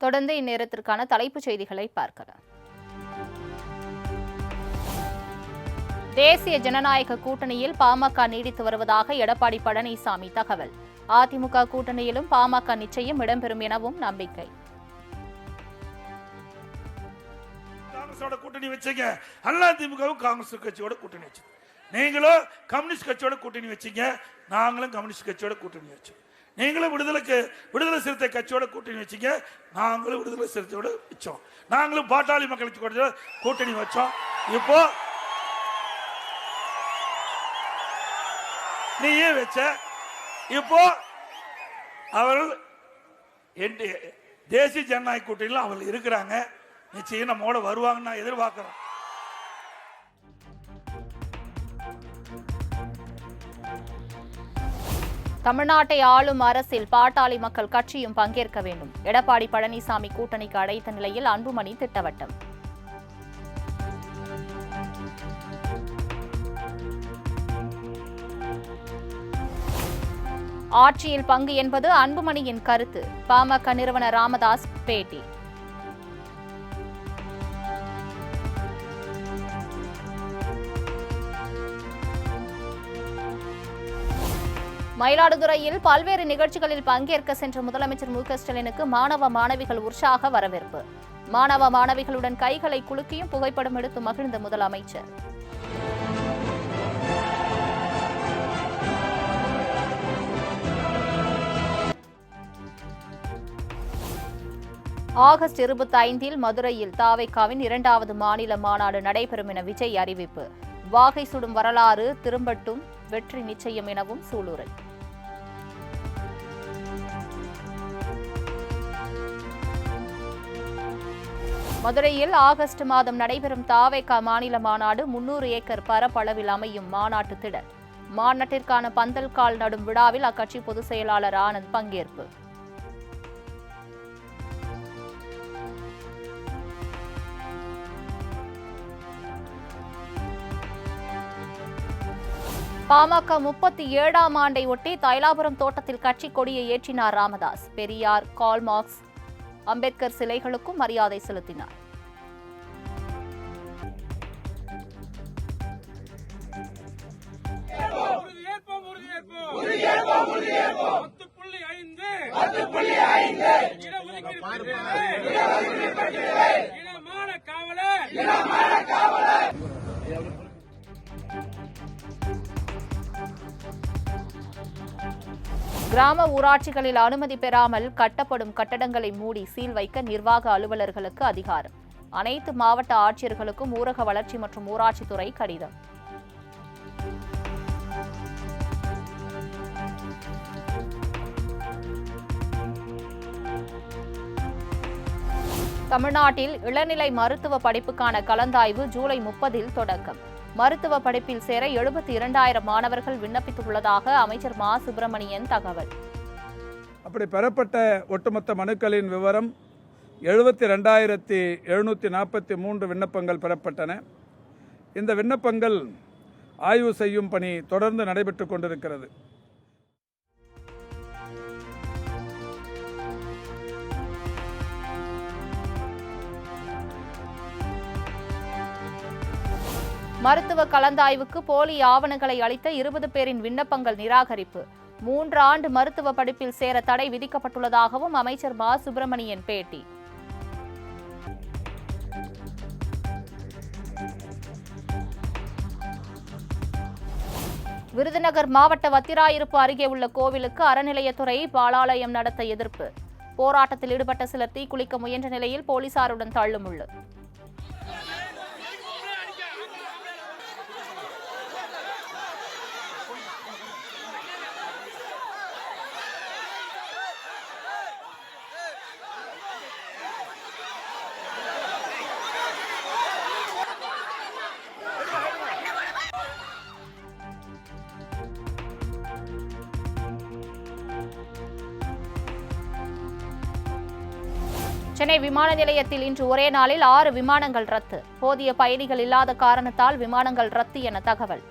தொடர்ந்து இந்நேரத்திற்கான தலைப்புச் செய்திகளை பார்க்கலாம். தேசிய ஜனநாயக கூட்டணியில் பாமக நீடித்து வருவதாக எடப்பாடி பழனிசாமி தகவல். அதிமுக கூட்டணியிலும் பாமக நிச்சயம் இடம்பெறும் எனவும் நம்பிக்கை. காங்கிரஸோட கூட்டணி வச்சீங்க, அதிமுகவும் காங்கிரஸ் கட்சியோட கூட்டணி வச்சு, நீங்களும் கம்யூனிஸ்ட் கட்சியோட கூட்டணி வச்சீங்க, நாங்களும் கம்யூனிஸ்ட் கட்சியோட கூட்டணி வச்சோம். நீங்களும் விடுதலை சிறுத்தை கட்சியோட கூட்டணி வச்சீங்க, நாங்களும் விடுதலை சிறுத்தையோட வச்சோம். நாங்களும் பாட்டாளி மக்கள் கட்சியோட கூட்டணி வச்சோம். இப்போ நீயே வச்ச. இப்போ அவர்கள் தேசிய ஜனநாயக கூட்டணியில் அவர்கள் இருக்கிறாங்க. நிச்சயம் நம்மோட வருவாங்கன்னு நான் எதிர்பார்க்கிறோம். தமிழ்நாட்டை ஆளும் அரசில் பாட்டாளி மக்கள் கட்சியும் பங்கேற்க வேண்டும். எடப்பாடி பழனிசாமி கூட்டணிக்கு அழைத்த நிலையில் அன்புமணி திட்டவட்டம். ஆட்சியில் பங்கு என்பது அன்புமணியின் கருத்து. பாமக நிறுவனர் ராமதாஸ் பேட்டி. மயிலாடுதுறையில் பல்வேறு நிகழ்ச்சிகளில் பங்கேற்க சென்ற முதலமைச்சர் மு.க.ஸ்டாலினுக்கு மாணவ மாணவிகள் உற்சாக வரவேற்பு. மாணவ மாணவிகளுடன் கைகளை குலுக்கியும் புகைப்படம் எடுத்து மகிழ்ந்த முதலமைச்சர். ஆகஸ்ட் 25 மதுரையில் தாவேகாவின் 2வது மாநில மாநாடு நடைபெறும் என விஜய் அறிவிப்பு. வாகை சுடும் வரலாறு திரும்பட்டும், வெற்றி நிச்சயம் எனவும் சூளுரை. மதுரையில் ஆகஸ்ட் மாதம் நடைபெறும் தாவேகா மாநில மாநாடு 300 ஏக்கர் பரப்பளவில் அமையும் மாநாட்டு திடல். மாநாட்டிற்கான பந்தல் கால் நடும் விழாவில் அக்கட்சி பொதுச் செயலாளர் ஆனந்த் பங்கேற்பு. பாமக 37ஆம் ஆண்டை ஒட்டி தைலாபுரம் தோட்டத்தில் கட்சி கொடியை ஏற்றினார் ராமதாஸ். பெரியார், கார்ல் மார்க்ஸ், அம்பேத்கர் சிலைகளுக்கும் மரியாதை செலுத்தினார். கிராம ஊராட்சிகளில் அனுமதி பெறாமல் கட்டப்படும் கட்டடங்களை மூடி சீல் வைக்க நிர்வாக அலுவலர்களுக்கு அதிகாரம். அனைத்து மாவட்ட ஆட்சியர்களுக்கும் ஊரக வளர்ச்சி மற்றும் ஊராட்சித்துறை கடிதம். தமிழ்நாட்டில் இளநிலை மருத்துவ படிப்புக்கான கலந்தாய்வு ஜூலை 30 தொடக்கம். மருத்துவ படிப்பில் சேர 72,000 மாணவர்கள் விண்ணப்பித்துள்ளதாக அமைச்சர் மா. சுப்பிரமணியன் தகவல். அப்படி பெறப்பட்ட ஒட்டுமொத்த மனுக்களின் விவரம் 72,743 விண்ணப்பங்கள் பெறப்பட்டன. இந்த விண்ணப்பங்கள் ஆய்வு செய்யும் பணி தொடர்ந்து நடைபெற்றுக் கொண்டிருக்கிறது. மருத்துவ கலந்தாய்வுக்கு போலி ஆவணங்களை அளித்த 20 பேரின் விண்ணப்பங்கள் நிராகரிப்பு. 3 ஆண்டு மருத்துவ படிப்பில் சேர தடை விதிக்கப்பட்டுள்ளதாகவும் அமைச்சர் மா. சுப்பிரமணியன் பேட்டி. விருதுநகர் மாவட்ட வத்திராயிருப்பு அருகே உள்ள கோவிலுக்கு அறநிலையத்துறை பாலாலயம் நடத்த எதிர்ப்பு. போராட்டத்தில் ஈடுபட்ட சிலர் தீக்குளிக்க முயன்ற நிலையில் போலீசாருடன் தள்ளுமுள்ளு. சென்னை விமான நிலையத்தில் இன்று ஒரே நாளில் 6 விமானங்கள் ரத்து. போதிய பயணிகள் இல்லாத காரணத்தால் விமானங்கள் ரத்து என தகவல்.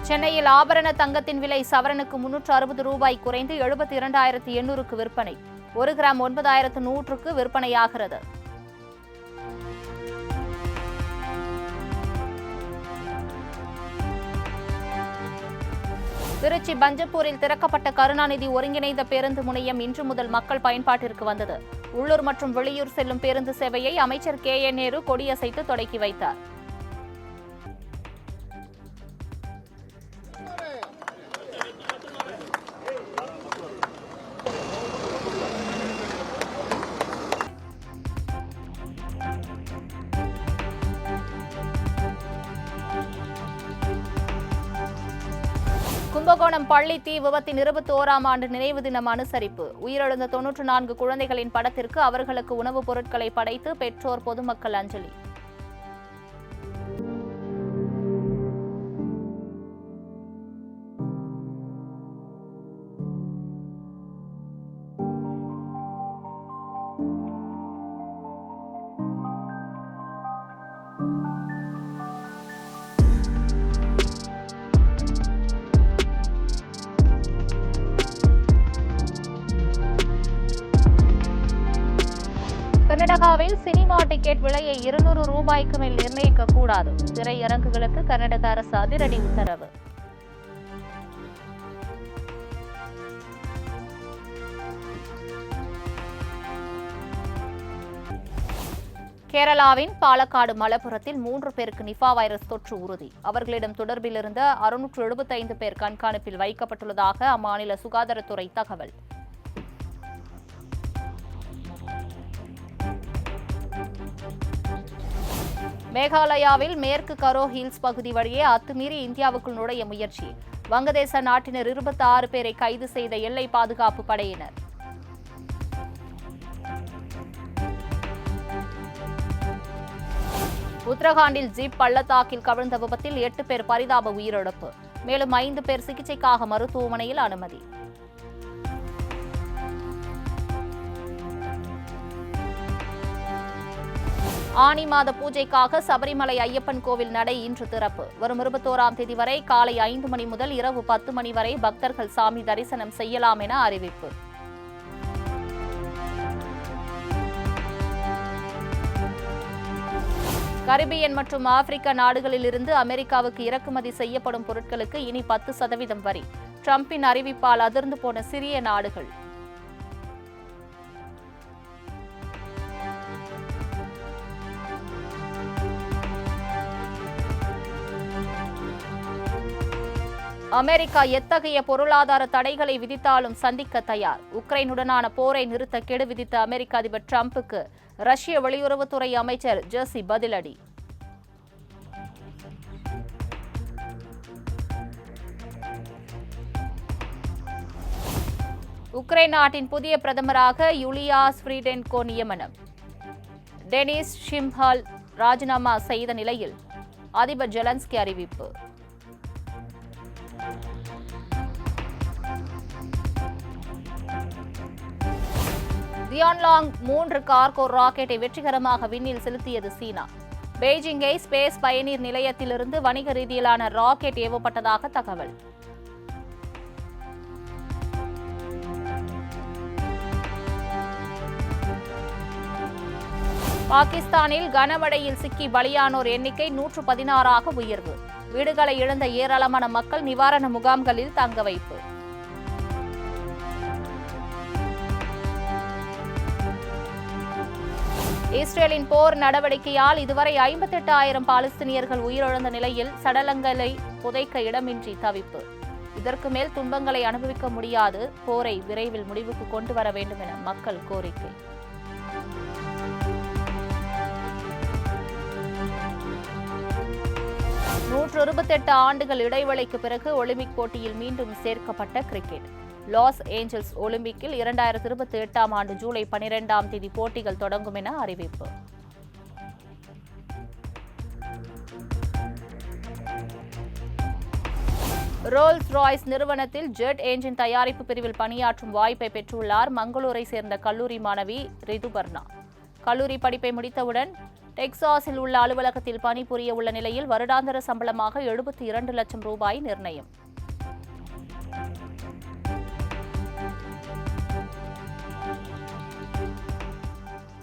சென்னையில் ஆபரண தங்கத்தின் விலை சவரனுக்கு 360 ரூபாய் குறைந்து 72,800க்கு விற்பனை. 1 கிராம் 9,100க்கு விற்பனையாகிறது. திருச்சி பஞ்சப்பூரில் திறக்கப்பட்ட கருணாநிதி ஒருங்கிணைந்த பேருந்து முனையம் இன்று முதல் மக்கள் பயன்பாட்டிற்கு வந்தது. உள்ளூர் மற்றும் வெளியூர் செல்லும் பேருந்து சேவையை அமைச்சர் KN நேரு கொடியசைத்து தொடக்கி வைத்தார். கும்பகோணம் பள்ளி தீ விபத்தின் 21ஆம் ஆண்டு நினைவு தினம் அனுசரிப்பு. உயிரிழந்த 94 குழந்தைகளின் படத்திற்கு அவர்களுக்கு உணவுப் பொருட்களை படைத்து பெற்றோர் பொதுமக்கள் அஞ்சலி. கர்நாடகாவில் சினிமா டிக்கெட் விலையை 200 ரூபாய்க்கு மேல் நிர்ணயிக்க கூடாது. திரையரங்குகளுக்கு கர்நாடக அரசு அதிரடி உத்தரவு. கேரளாவின் பாலக்காடு மலப்புரத்தில் 3 பேருக்கு நிபா வைரஸ் தொற்று உறுதி. அவர்களிடம் தொடர்பில் இருந்த 675 பேர் கண்காணிப்பில் வைக்கப்பட்டுள்ளதாக அம்மாநில சுகாதாரத்துறை தகவல். மேகாலயாவில் மேற்கு கரோ ஹில்ஸ் பகுதி வழியே அத்துமீறி இந்தியாவுக்குள் நுழைய முயற்சி. வங்கதேச நாட்டினர் 26 பேரை கைது செய்த எல்லை பாதுகாப்பு படையினர். உத்தரகாண்டில் ஜீப் பள்ளத்தாக்கில் கவிழ்ந்த விபத்தில் 8 பேர் பரிதாப உயிரிழப்பு. மேலும் 5 பேர் சிகிச்சைக்காக மருத்துவமனையில் அனுமதி. ஆனி மாத பூஜைக்காக சபரிமலை ஐயப்பன் கோவில் நடை இன்று திறப்பு. வரும் 21ஆம் தேதி வரை காலை 5 மணி முதல் இரவு 10 மணி வரை பக்தர்கள் சாமி தரிசனம் செய்யலாம் என அறிவிப்பு. கரிபியன் மற்றும் ஆப்பிரிக்க நாடுகளில் இருந்து அமெரிக்காவுக்கு இறக்குமதி செய்யப்படும் பொருட்களுக்கு இனி 10% வரி. டிரம்பின் அறிவிப்பால் அதிர்ந்து போன சிறிய நாடுகள். அமெரிக்கா எத்தகைய பொருளாதார தடைகளை விதித்தாலும் சந்திக்க தயார். உக்ரைனுடனான போரை நிறுத்த கெடு விதித்த அமெரிக்க அதிபர் டிரம்புக்கு ரஷ்ய வெளியுறவுத்துறை அமைச்சர் ஜெர்சி பதிலடி. உக்ரைன் நாட்டின் புதிய பிரதமராக யூலியா ஸ்வீடென்கோ நியமனம். டெனிஸ் ஷிம்ஹால் ராஜினாமா செய்த நிலையில் அதிபர் ஜெலன்ஸ்கி அறிவிப்பு. தியான்லாங் 3 கார்கோ ராக்கெட்டை வெற்றிகரமாக விண்ணில் செலுத்தியது சீனா. பெய்ஜிங்கை ஸ்பேஸ் பயனீர் நிலையத்திலிருந்து வணிக ரீதியிலான ராக்கெட் ஏவப்பட்டதாக தகவல். பாகிஸ்தானில் கனமழையில் சிக்கி பலியானோர் எண்ணிக்கை 116ஆக உயர்வு. வீடுகளை இழந்த ஏராளமான மக்கள் நிவாரண முகாம்களில் தங்க வைப்பு. இஸ்ரேலின் போர் நடவடிக்கையால் இதுவரை 58,000 பாலஸ்தீனியர்கள் உயிரிழந்த நிலையில் சடலங்களை புதைக்க இடமின்றி தவிப்பு. இதற்கு மேல் துன்பங்களை அனுபவிக்க முடியாது. போரை விரைவில் முடிவுக்கு கொண்டு வர வேண்டும் என மக்கள் கோரிக்கை. நூற்று 128 ஆண்டுகள் இடைவெளிக்கு பிறகு ஒலிம்பிக் போட்டியில் மீண்டும் சேர்க்கப்பட்ட கிரிக்கெட். லாஸ் ஏஞ்சல்ஸ் ஒலிம்பிக்கில் 2028ஆம் ஆண்டு ஜூலை 12ஆம் தேதி போட்டிகள் தொடங்கும் என அறிவிப்பு. ரோல்ஸ் ராய்ஸ் நிறுவனத்தில் ஜெட் என்ஜின் தயாரிப்பு பிரிவில் பணியாற்றும் வாய்ப்பை பெற்றுள்ளார் மங்களூரை சேர்ந்த கல்லூரி மாணவி ரிதுபர்ணா. கல்லூரி படிப்பை முடித்தவுடன் டெக்சாஸில் உள்ள அலுவலகத்தில் பணிபுரிய உள்ள நிலையில் வருடாந்திர சம்பளமாக 72 லட்சம் ரூபாய் நிர்ணயம்.